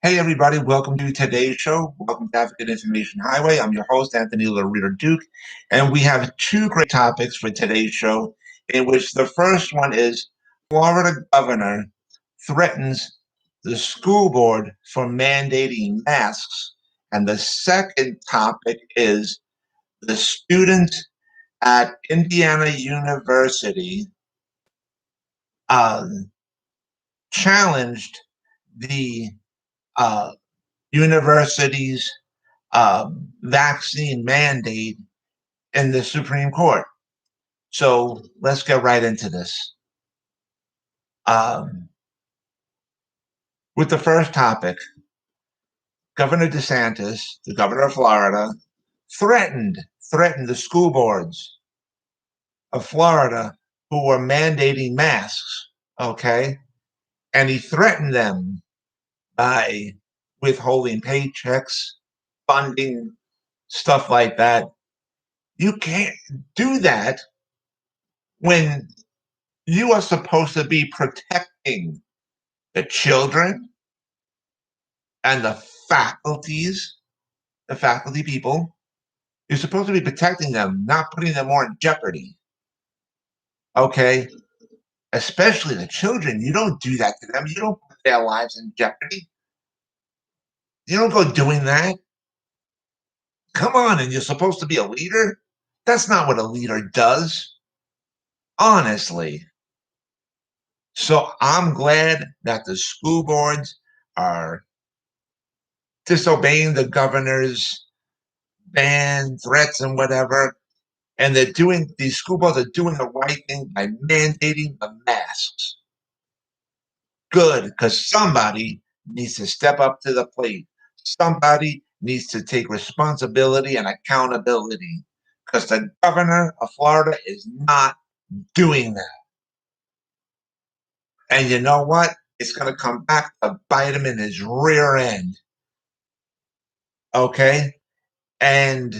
Hey everybody, welcome to today's show. Welcome to Advocate Information Highway. I'm your host, Anthony Lorito-Duke, and we have two great topics for today's show, in which the first one is Florida governor threatens the school board for mandating masks, and the second topic is the student at Indiana University um, challenged the uh, university's vaccine mandate in the Supreme Court. So let's get right into this. Um, with the first topic, Governor DeSantis, the governor of Florida, threatened threatened the school boards of Florida who were mandating masks. Okay, and he threatened them by withholding paychecks, funding, stuff like that. You can't do that when you are supposed to be protecting the children and the faculty people. You're supposed to be protecting them, not putting them more in jeopardy. Okay? Especially the children. You don't do that to them. You don't put their lives in jeopardy. You don't go doing that. Come on, and you're supposed to be a leader? That's not what a leader does. Honestly. So I'm glad that the school boards are disobeying the governor's ban, threats, and whatever. And these school boards are doing the right thing by mandating the masks. Good, because somebody needs to step up to the plate. Somebody needs to take responsibility and accountability because the governor of Florida is not doing that. And you know what? It's going to come back to bite him in his rear end. Okay? And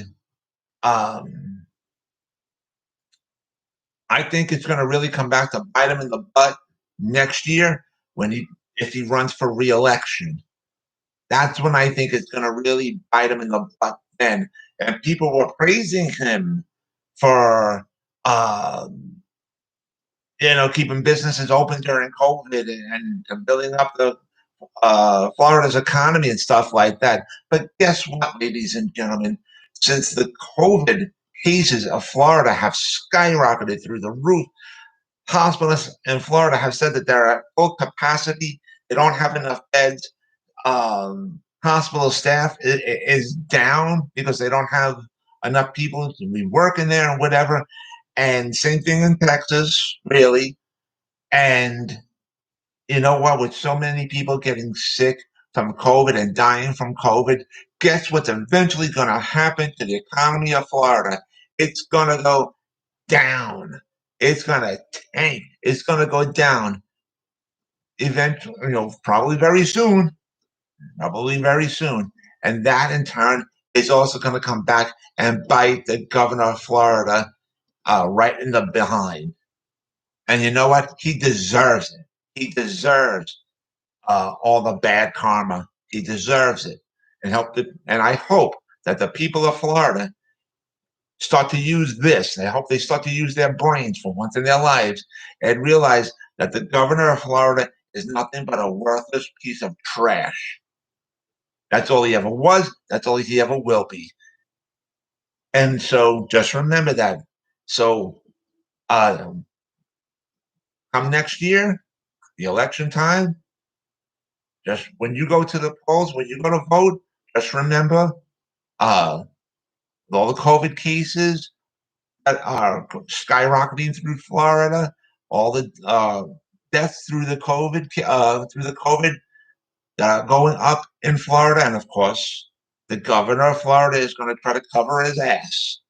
um, I think it's going to really come back to bite him in the butt next year if he runs for reelection. That's when I think it's going to really bite him in the butt then. And people were praising him for, keeping businesses open during COVID and building up the Florida's economy and stuff like that. But guess what, ladies and gentlemen? Since the COVID cases of Florida have skyrocketed through the roof, hospitalists in Florida have said that they're at full capacity. They don't have enough beds. Hospital staff is down because they don't have enough people to be working there and whatever. And same thing in Texas, really. And you know what? With so many people getting sick from COVID and dying from COVID, guess what's eventually going to happen to the economy of Florida? It's going to go down. It's going to tank. It's going to go down eventually, probably very soon. Probably very soon. And that in turn is also going to come back and bite the governor of Florida right in the behind. And you know what? He deserves it. He deserves all the bad karma. He deserves it. And I hope that the people of Florida start to use this. I hope they start to use their brains for once in their lives and realize that the governor of Florida is nothing but a worthless piece of trash. That's all he ever was. That's all he ever will be. And so just remember that. So come next year, the election time, just when you go to the polls, when you go to vote, just remember all the COVID cases that are skyrocketing through Florida, all the deaths through the COVID that are going up in Florida, and of course, the governor of Florida is going to try to cover his ass.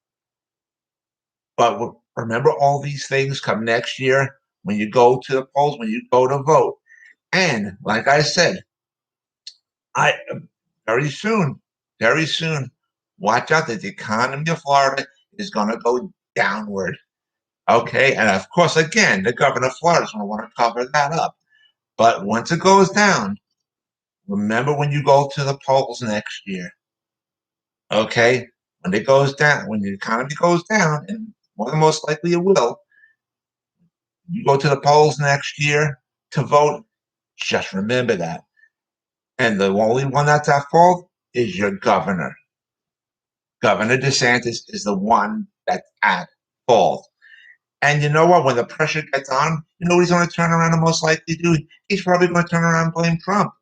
But remember, all these things come next year when you go to the polls, when you go to vote. And like I said, I very soon, very soon, watch out that the economy of Florida is going to go downward. Okay. And of course, again, the governor of Florida is going to want to cover that up. But once it goes down, remember when you go to the polls next year, okay? When it goes down, when the economy goes down, and more than most likely it will, you go to the polls next year to vote, just remember that. And the only one that's at fault is your governor. Governor DeSantis is the one that's at fault. And you know what? When the pressure gets on, you know what he's going to turn around and most likely do? He's probably going to turn around and blame Trump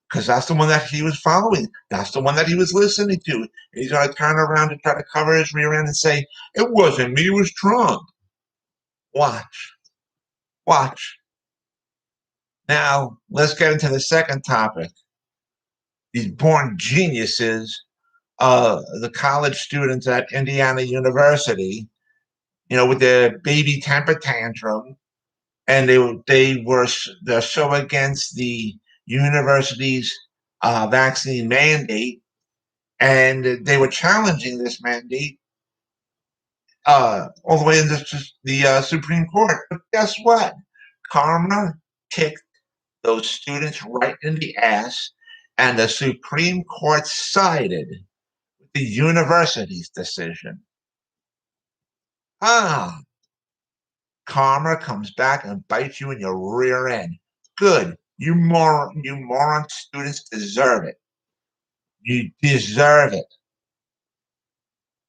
because that's the one that he was following. That's the one that he was listening to. And he's going to turn around and try to cover his rear end and say, it wasn't me, it was Trump. Watch. Watch. Now, let's get into the second topic. These born geniuses, the college students at Indiana University, with their baby temper tantrum, and they're so against the university's vaccine mandate, and they were challenging this mandate all the way into the Supreme Court. But guess what? Karma kicked those students right in the ass, and the Supreme Court sided with the university's decision. Karma comes back and bites you in your rear end. Good. You moron students deserve it. You deserve it.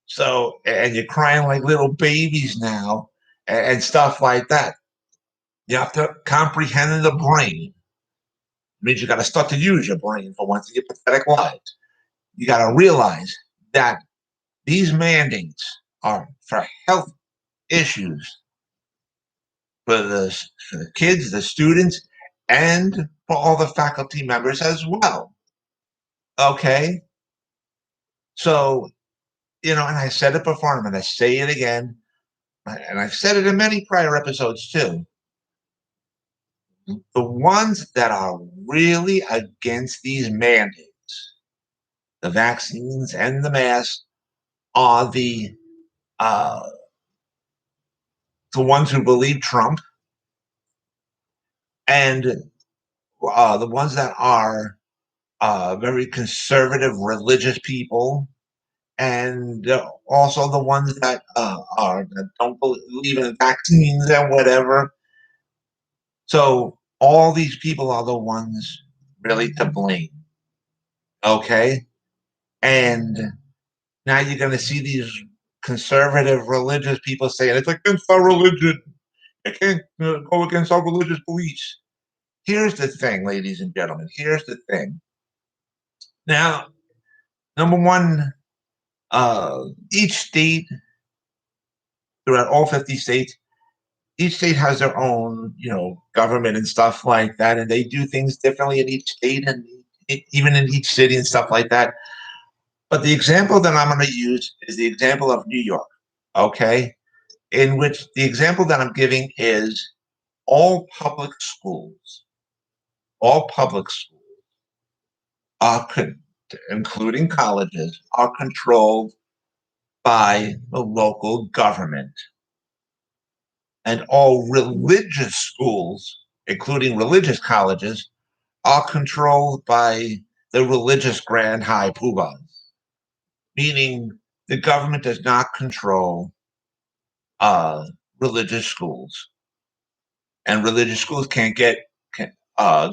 So, and you're crying like little babies now and stuff like that. You have to comprehend the brain. It means you got to start to use your brain for once in your pathetic lives. You got to realize that these mandates are for health issues for the kids, the students, and for all the faculty members as well. Okay? So, and I said it before, and I'm going to say it again, and I've said it in many prior episodes too. The ones that are really against these mandates, the vaccines and the masks, are the ones who believe Trump, and the ones that are very conservative religious people, and also the ones that that don't believe in vaccines and whatever. So all these people are the ones really to blame. Okay, and now you're going to see these conservative religious people saying it's against our religion. You can't go against our religious beliefs. Here's the thing, ladies and gentlemen. Here's the thing. Now, number one, each state, throughout all 50 states, each state has their own, government and stuff like that, and they do things differently in each state and even in each city and stuff like that. But the example that I'm going to use is the example of New York, okay? In which the example that I'm giving is all public schools, all public schools are, including colleges, are controlled by the local government. And all religious schools, including religious colleges, are controlled by the religious grand high poobahs, meaning the government does not control religious schools, and religious schools can't get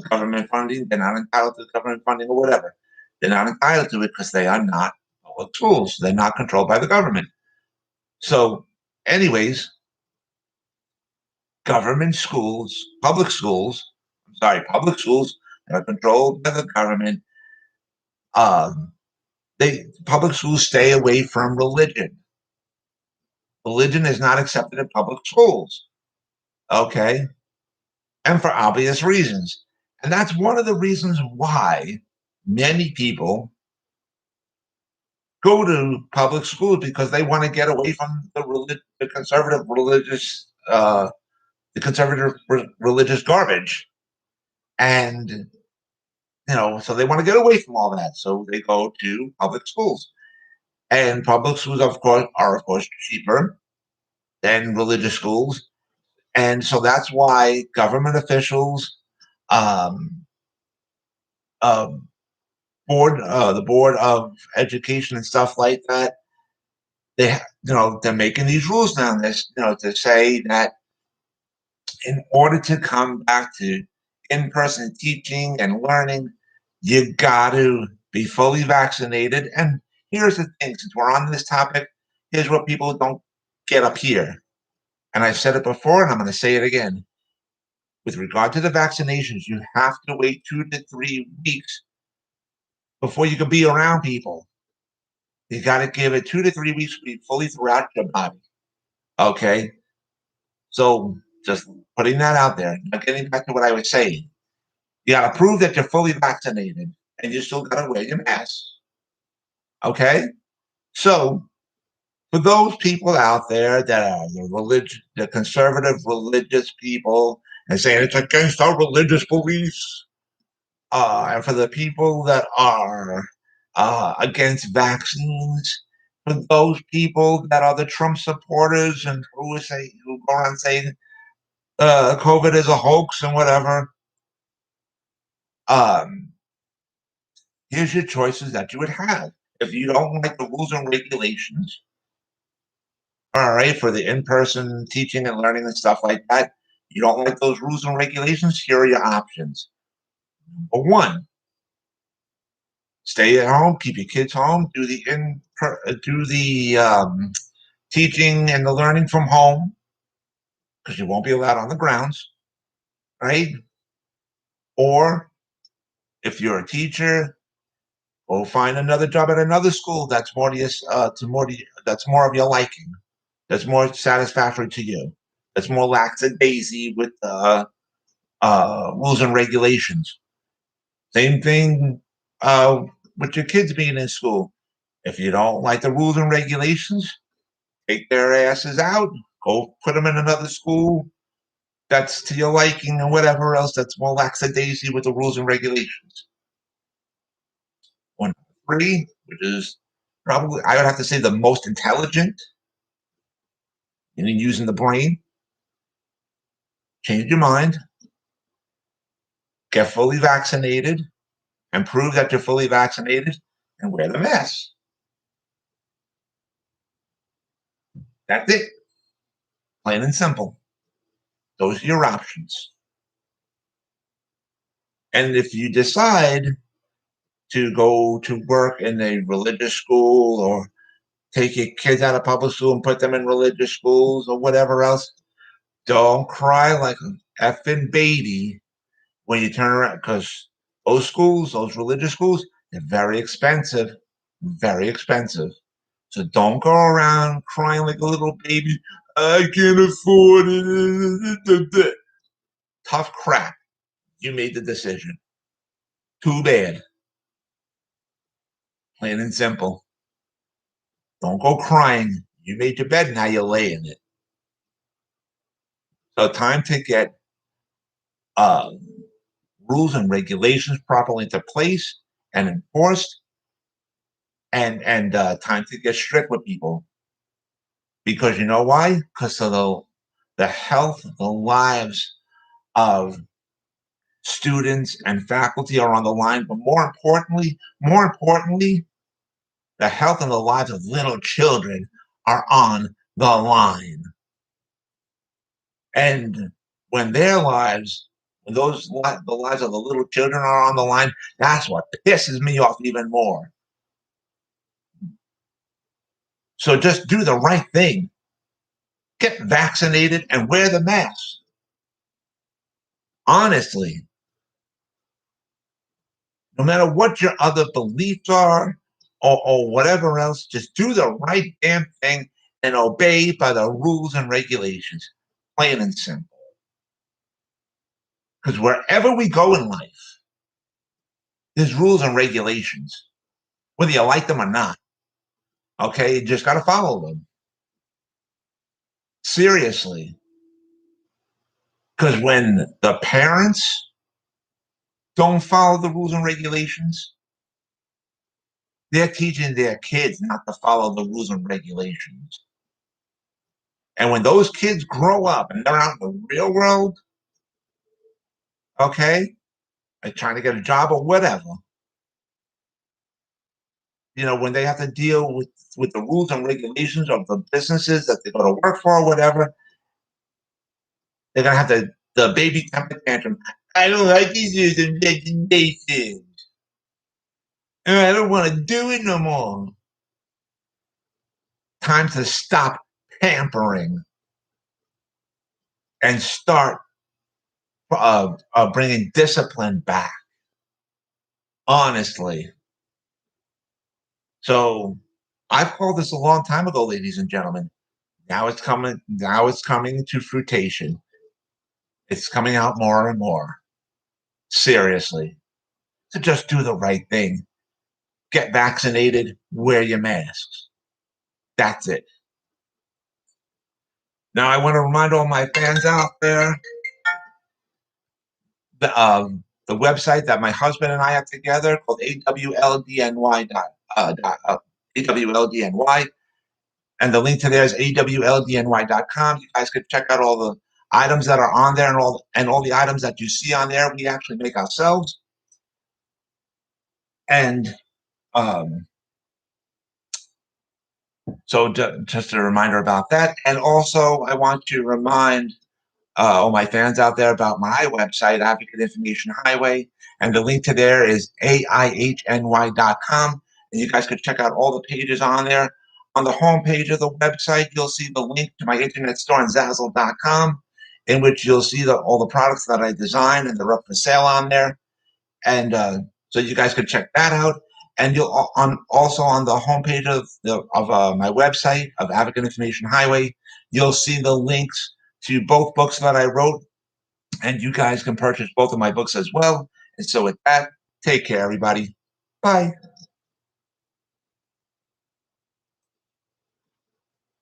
government funding. They're not entitled to government funding or whatever. They're not entitled to it because they are not public schools. They're not controlled by the government. So, anyways, public schools that are controlled by the government. Public schools stay away from religion. Religion is not accepted in public schools. Okay, and for obvious reasons. And that's one of the reasons why many people go to public schools, because they want to get away from the conservative religious garbage. And, so they want to get away from all that. So they go to public schools. And public schools, are, of course, cheaper than religious schools. And so that's why government officials, um, the board of education and stuff like that, they're making these rules now. This, to say that in order to come back to in-person teaching and learning, you got to be fully vaccinated. And here's the thing: since we're on this topic, here's what people don't get up here. And I've said it before, and I'm going to say it again. With regard to the vaccinations, you have to wait 2 to 3 weeks before you can be around people. You got to give it 2 to 3 weeks to be fully throughout your body. Okay. So just putting that out there. Now, getting back to what I was saying, you got to prove that you're fully vaccinated and you still got to wear your mask. Okay. So for those people out there that are the conservative religious people and saying it's against our religious beliefs, and for the people that are against vaccines, for those people that are the Trump supporters and who go around saying COVID is a hoax and whatever, um, here's your choices that you would have. If you don't like the rules and regulations, all right, for the in-person teaching and learning and stuff like that, you don't like those rules and regulations, here are your options. Number one, stay at home, keep your kids home, do the teaching and the learning from home because you won't be allowed on the grounds, right? Or if you're a teacher, go find another job at another school that's more to your, that's more of your liking, that's more satisfactory to you, that's more lackadaisy with rules and regulations. Same thing with your kids being in school. If you don't like the rules and regulations, take their asses out, go put them in another school that's to your liking and whatever else that's more lackadaisy with the rules and regulations. One, three, which is probably, I would have to say, the most intelligent in using the brain. Change your mind, get fully vaccinated, and prove that you're fully vaccinated, and wear the mask. That's it. Plain and simple. Those are your options. And if you decide to go to work in a religious school or take your kids out of public school and put them in religious schools or whatever else, don't cry like an effing baby when you turn around because those schools, those religious schools, they're very expensive, very expensive. So don't go around crying like a little baby. I can't afford it. Tough crap. You made the decision. Too bad. Plain and simple. Don't go crying. You made your bed, now you lay in it. So time to get uh, rules and regulations properly into place and enforced, and time to get strict with people. Because you know why? Because of the health, the lives of students and faculty are on the line. But more importantly, the health and the lives of little children are on the line. And when their lives, when the lives of the little children are on the line, that's what pisses me off even more. So just do the right thing. Get vaccinated and wear the mask. Honestly, no matter what your other beliefs are or whatever else, just do the right damn thing and obey by the rules and regulations. Plain and simple. Because wherever we go in life, there's rules and regulations, whether you like them or not. Okay, you just got to follow them. Seriously. Because when the parents don't follow the rules and regulations, they're teaching their kids not to follow the rules and regulations. And when those kids grow up and they're out in the real world, okay, trying to get a job or whatever, when they have to deal with the rules and regulations of the businesses that they go to work for or whatever, they're gonna have the baby temper tantrum. I don't like these rules and regulations. I don't want to do it no more. Time to stop pampering and start bringing discipline back. Honestly, so I've called this a long time ago, ladies and gentlemen. Now it's coming. Now it's coming to fruition. It's coming out more and more. Seriously, to just do the right thing. Get vaccinated. Wear your masks. That's it. Now I want to remind all my fans out there the website that my husband and I have together called AWLDNY AWLDNY, and the link to there is AWLDNY.com. You guys could check out all the items that are on there, and all the items that you see on there we actually make ourselves. And so just a reminder about that. And also I want to remind all my fans out there about my website, Advocate Information Highway, and the link to there is AIHNY.com. And you guys could check out all the pages on there. On the home page of the website, you'll see the link to my internet store on Zazzle.com, in which you'll see all the products that I design, and they're up for sale on there. And so you guys could check that out. And you'll also on the homepage of my website of Advocate Information Highway, you'll see the links to both books that I wrote, and you guys can purchase both of my books as well. And so with that, take care, everybody. Bye.